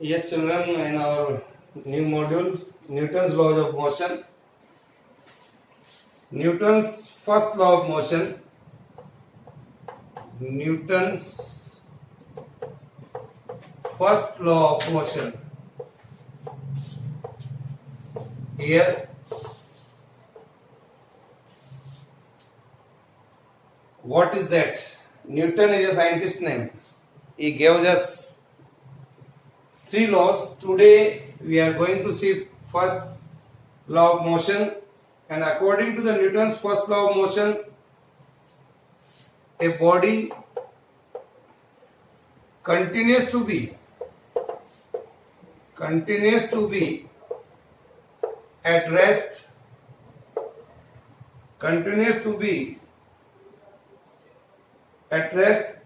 Yes, children, in our new module, Newton's laws of motion. Newton's first law of motion. Newton's first law of motion. Here, what is that? Newton is a scientist name. He gave us three laws. Today we are going to see first law of motion, and according to the Newton's first law of motion, a body continues to be at rest,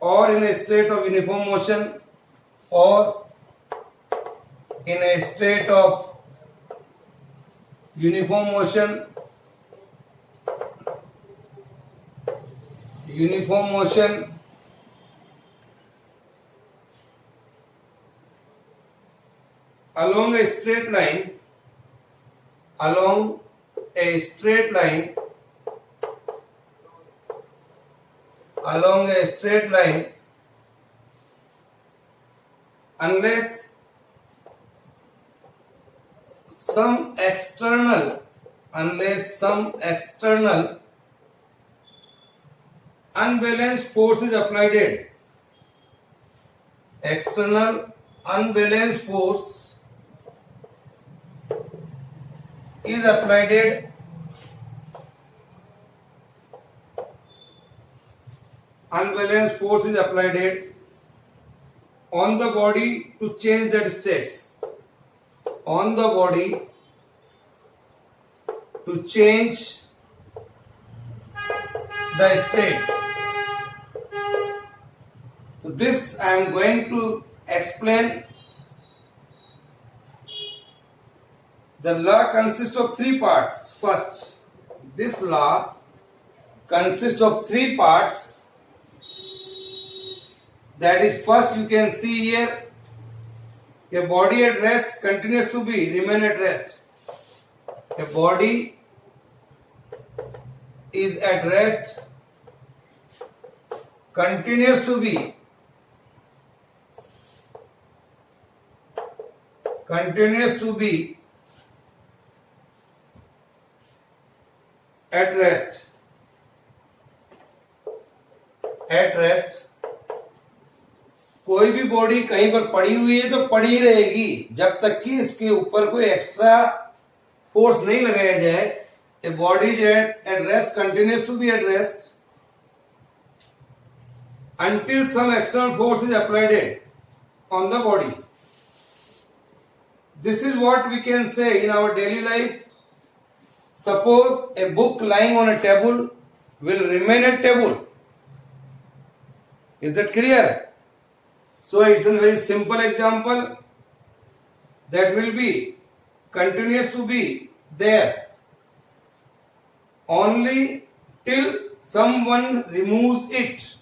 or in a state of uniform motion, or in a state of uniform motion, along a straight line, unless some external unbalanced force is applied. External unbalanced force is applied on the body to change that states. On the body to change the state. So this I am going to explain. The law consists of three parts. First, this law consists of three parts. That is, first you can see here, a body at rest continues to remain at rest. A body is at rest, continues to be at rest. कोई भी body कहीं पर पड़ी हुई है तो पड़ी ही रहेगी जब तक कि इसके ऊपर कोई एक्स्ट्रा फोर्स नहीं लगाया जाए. A body is at rest, continues to be at rest until some external force is applied on the body. This is what we can say in our daily life. Suppose a book lying on a table will remain at table. Is that clear? So it's a very simple example that will be continues to be there only till someone removes it.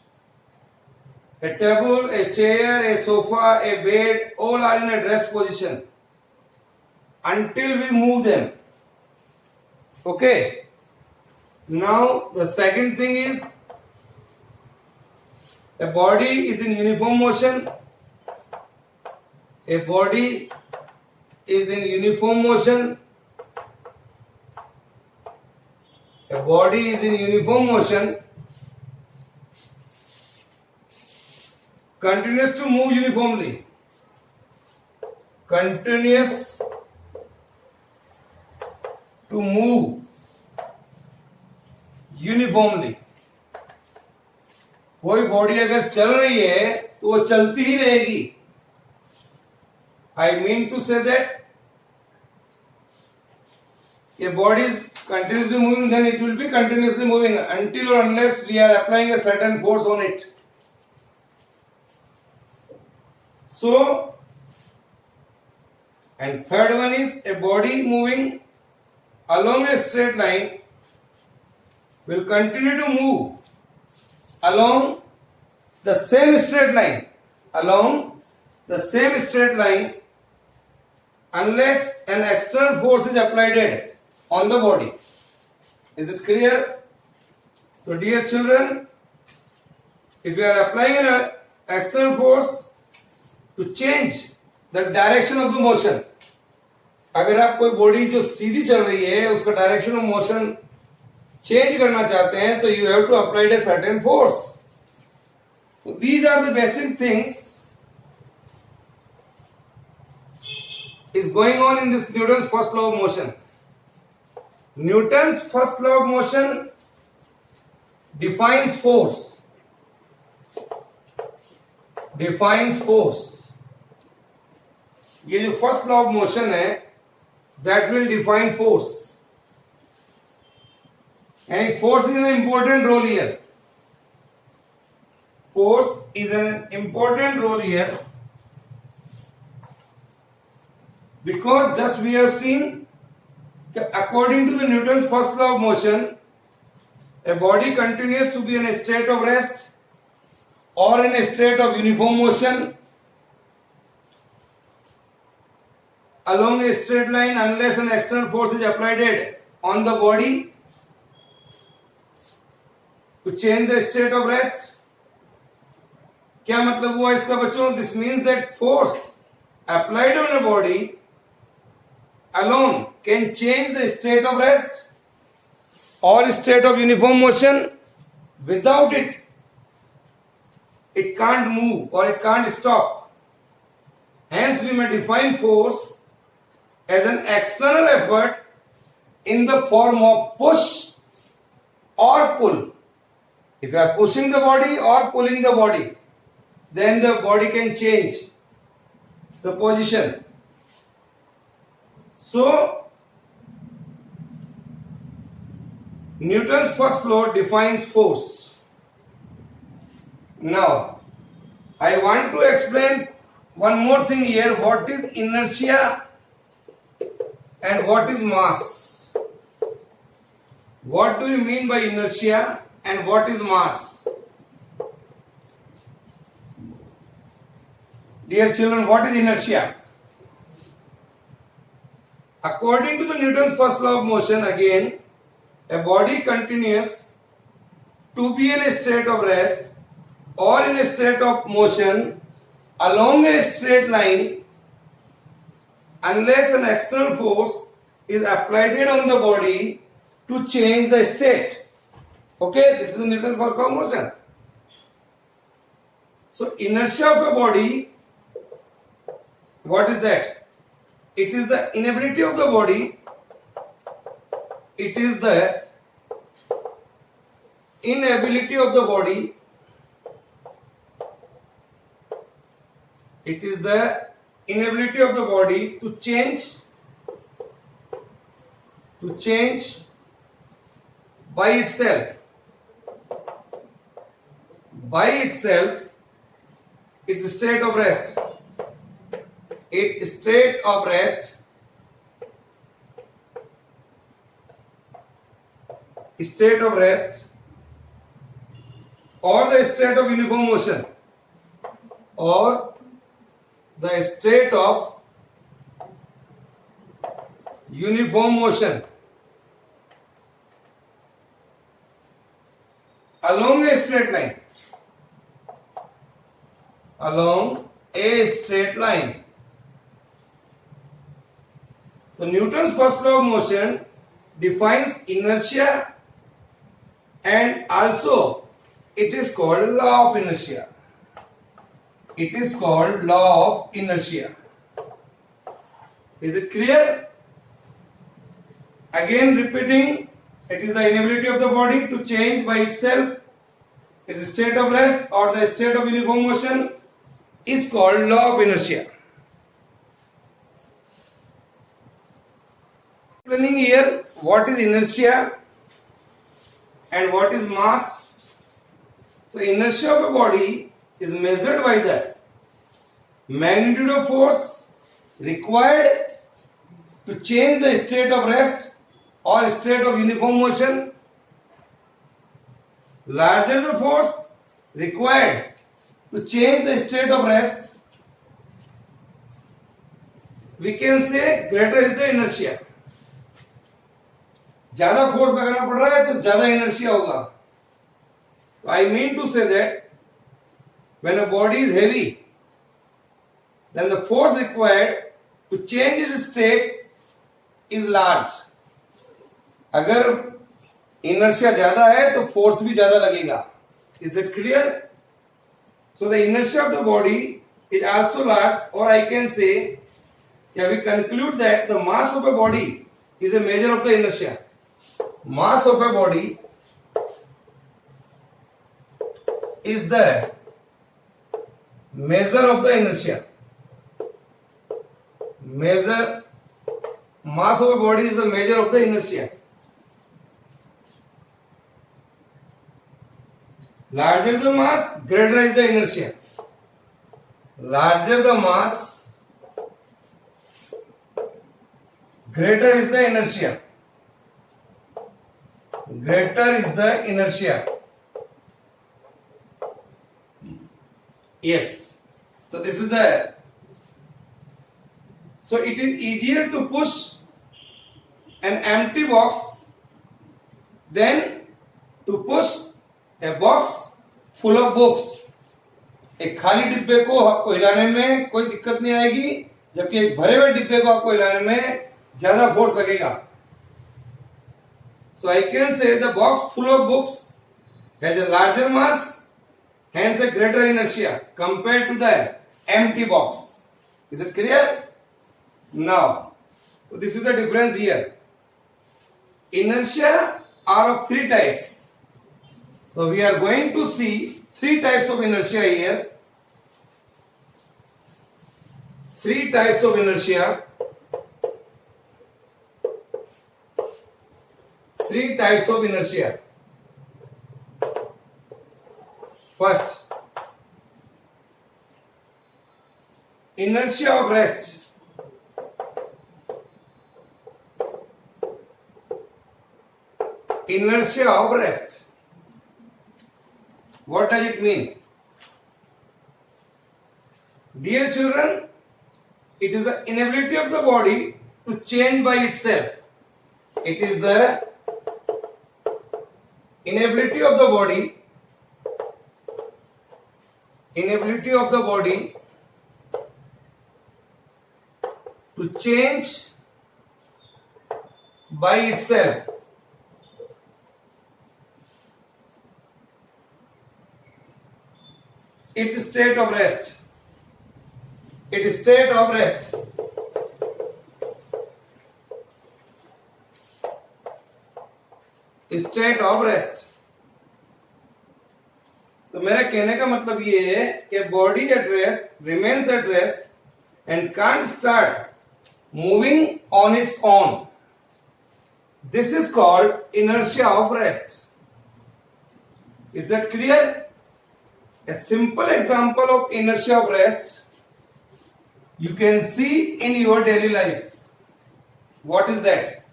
A table, a chair, a sofa, a bed, all are in a rest position until we move them. Okay. Now the second thing is, a body is in uniform motion. A body is in uniform motion. A body is in uniform motion. Continues to move uniformly. Continues to move uniformly. कोई body अगर चल रही है तो वो चलती ही रहेगी. I mean to say that a body is continuously moving, then it will be continuously moving until or unless we are applying a certain force on it. So, and third one is, a body moving along a straight line will continue to move along the same straight line unless an external force is applied on the body. Is it clear? So dear children, if you are applying an external force to change the direction of the motion, अगर आप कोई body जो सीधी चल रही है उसका direction of motion change करना चाहते हैं तो you have to apply a certain force. So these are the basic things is going on in this Newton's first law of motion. Newton's first law of motion defines force. Defines force. ये जो first law of motion है that will define force. And force is an important role here. Force is an important role here because just we have seen that according to the Newton's first law of motion, a body continues to be in a state of rest or in a state of uniform motion along a straight line unless an external force is applied on the body to change the state of rest. क्या मतलब हुआ इसका बच्चों? This means that force applied on a body alone can change the state of rest or state of uniform motion. Without it, it can't move or it can't stop. Hence, we may define force as an external effort in the form of push or pull. If you are pushing the body or pulling the body, then the body can change the position. So, Newton's first law defines force. Now, I want to explain one more thing here. What is inertia and what is mass? What do you mean by inertia and what is mass? Dear children, what is inertia? According to the Newton's first law of motion, again, a body continues to be in a state of rest or in a state of motion along a straight line unless an external force is applied on the body to change the state. Okay, this is Newton's first law of motion. So, inertia of a body, what is that? It is the inability of the body, it is the inability of the body, it is the inability of the body to change by itself. By itself, it's a state of rest. It state of rest, state of rest, or the state of uniform motion, or the state of uniform motion along a straight line. Along a straight line. So Newton's first law of motion defines inertia and also it is called law of inertia. It is called law of inertia. Is it clear? Again repeating, it is the inability of the body to change by itself. Its state of rest or the state of uniform motion is called law of inertia. Explaining here what is inertia and what is mass. So inertia of a body is measured by the magnitude of force required to change the state of rest or state of uniform motion. Larger the force required to change the state of rest, we can say greater is the inertia. ज्यादा force लगाना पड़ रहा है तो ज्यादा inertia होगा. तो I mean to say that when a body is heavy, then the force required to change its state is large. अगर inertia ज्यादा है तो force भी ज्यादा लगेगा. Is that clear? So the inertia of the body is also large, or I can say, we conclude that the mass of a body is a measure of the inertia. Mass of a body is the measure of the inertia. Mass of a body is the measure of the inertia. Larger the mass, greater is the inertia. Larger the mass, greater is the inertia. Greater is the inertia. Yes. So this is the. So it is easier to push an empty box than to push a box full of books. एक खाली डिब्बे को आपको हिलाने में कोई दिक्कत नहीं आएगी, जबकि एक भरे हुए डिब्बे को आपको हिलाने में ज्यादा फोर्स लगेगा. So I can say the box full of books has a larger mass, hence a greater inertia compared to the empty box. Is it clear? Now, so this is the difference here. Inertia are of three types. So we are going to see three types of inertia here. Three types of inertia. Three types of inertia. First, inertia of rest. Inertia of rest. What does it mean? Dear children, it is the inability of the body to change by itself. It is the inability of the body to change by itself. Its state of rest. Its state of rest. State of rest. तो मेरा कहने का मतलब ये है कि body at rest remains at rest and can't start moving on its own. This is called inertia of rest. Is that clear? A simple example of inertia of rest you can see in your daily life. What is that?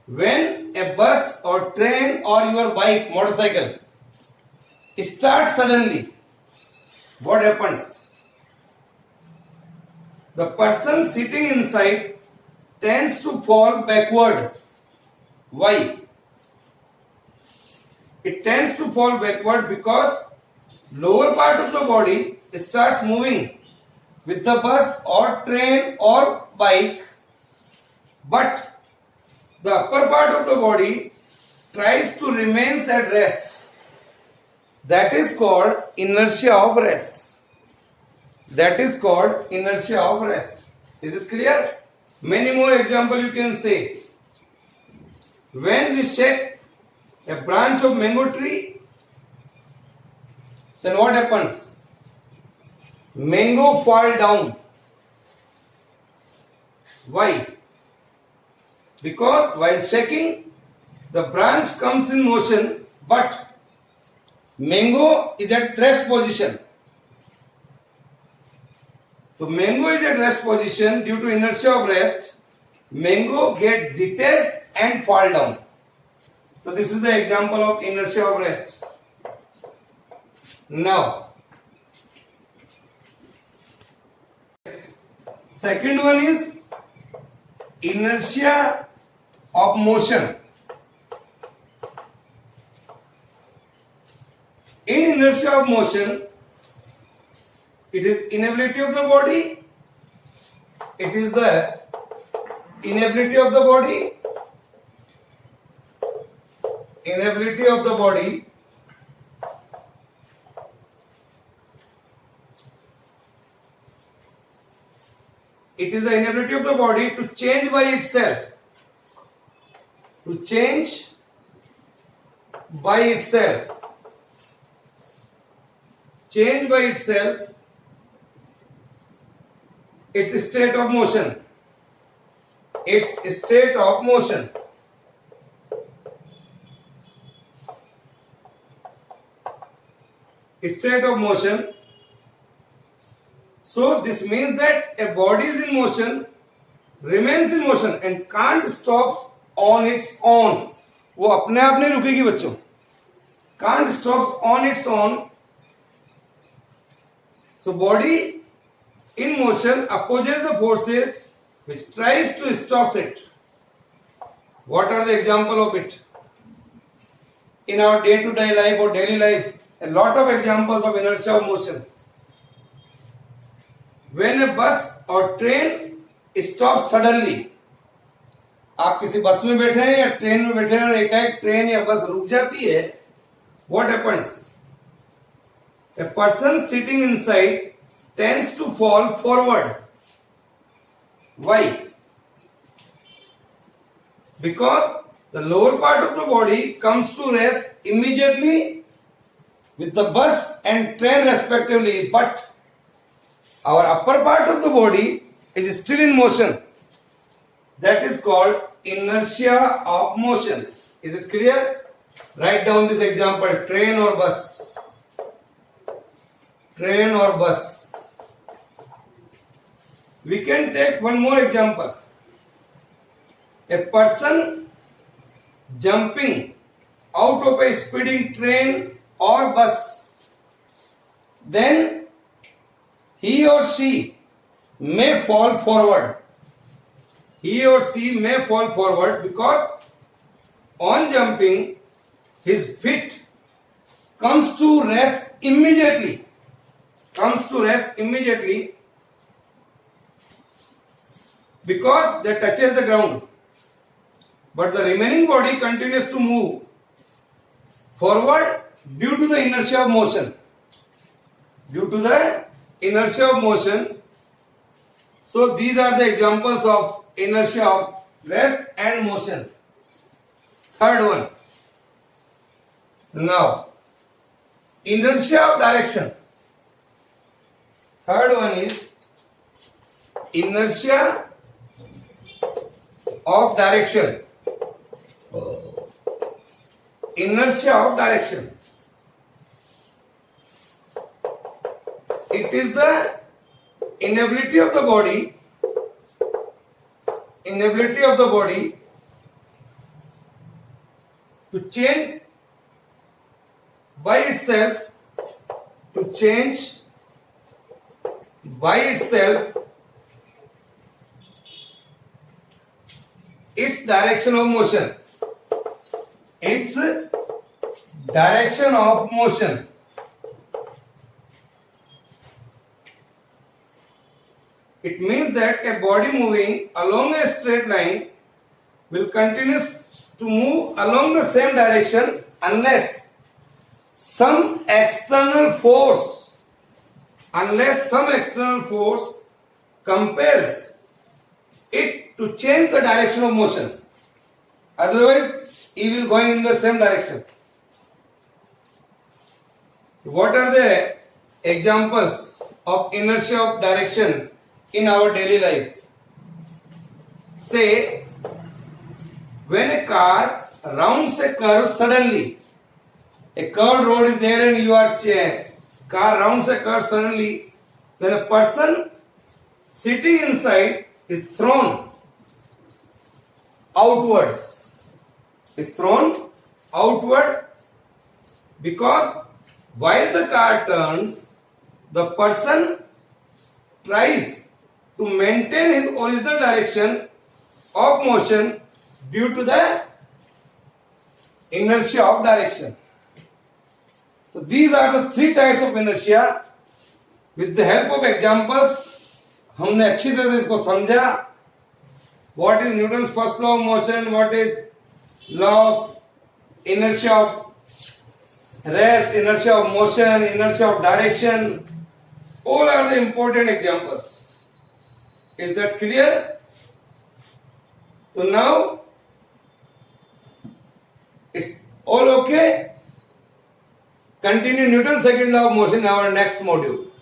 When a bus or train or your bike, motorcycle starts suddenly, what happens? The person sitting inside tends to fall backward. Why? It tends to fall backward because lower part of the body starts moving with the bus or train or bike, but the upper part of the body tries to remain at rest. That is called inertia of rest. That is called inertia of rest. Is it clear? Many more examples you can say. When we shake a branch of mango tree, then what happens? Mango fall down. Why? Because while shaking, the branch comes in motion, but mango is at rest position. So mango is at rest position due to inertia of rest. Mango get detached and fall down. So this is the example of inertia of rest. Now, Yes. Second one is inertia of motion. In inertia of motion, it is inability of the body. It is the inability of the body. Inability of the body it is the inability of the body to change by itself. To change by itself. Change by itself its state of motion. Its state of motion. State of motion. So this means that a body is in motion, remains in motion and can't stop on its own. वो अपने आप नहीं रुकेगी बच्चों. Can't stop on its own. So body in motion opposes the forces which tries to stop it. What are the example of it? In our day-to-day life or daily life, a lot of examples of inertia of motion. When a bus or train stops suddenly, आप किसी बस में बैठे हैं या train में बैठे हैं और एकाएक ट्रेन या बस रुक जाती है, what happens? A person sitting inside tends to fall forward. Why? Because the lower part of the body comes to rest immediately with the bus and train respectively, but our upper part of the body is still in motion. That is called inertia of motion. Is it clear? Write down this example: train or bus. Train or bus. We can take one more example. A person jumping out of a speeding train or bus, then he or she may fall forward. He or she may fall forward because on jumping his feet comes to rest immediately. Comes to rest immediately because they touches the ground. But the remaining body continues to move forward due to the inertia of motion. Due to the inertia of motion. So these are the examples of inertia of rest and motion. Third one. Now, inertia of direction. Third one is inertia of direction. Inertia of direction. It is the inability of the body to change by itself its direction of motion. Its direction of motion. It means that a body moving along a straight line will continue to move along the same direction unless some external force compels it to change the direction of motion. Otherwise, it will going in the same direction. What are the examples of inertia of direction in our daily life? Say, when a car rounds a curve suddenly, a curved road is there and your car rounds a curve suddenly, then a person sitting inside is thrown outwards. Because while the car turns, the person tries to maintain his original direction of motion due to the inertia of direction. So these are the three types of inertia. With the help of examples हमने अच्छी तरह से इसको समझा. What is Newton's first law of motion? What is law of inertia of rest, inertia of motion, inertia of direction? All are the important examples. Is that clear? So now it's all okay. Continue Newton's second law of motion in our next module.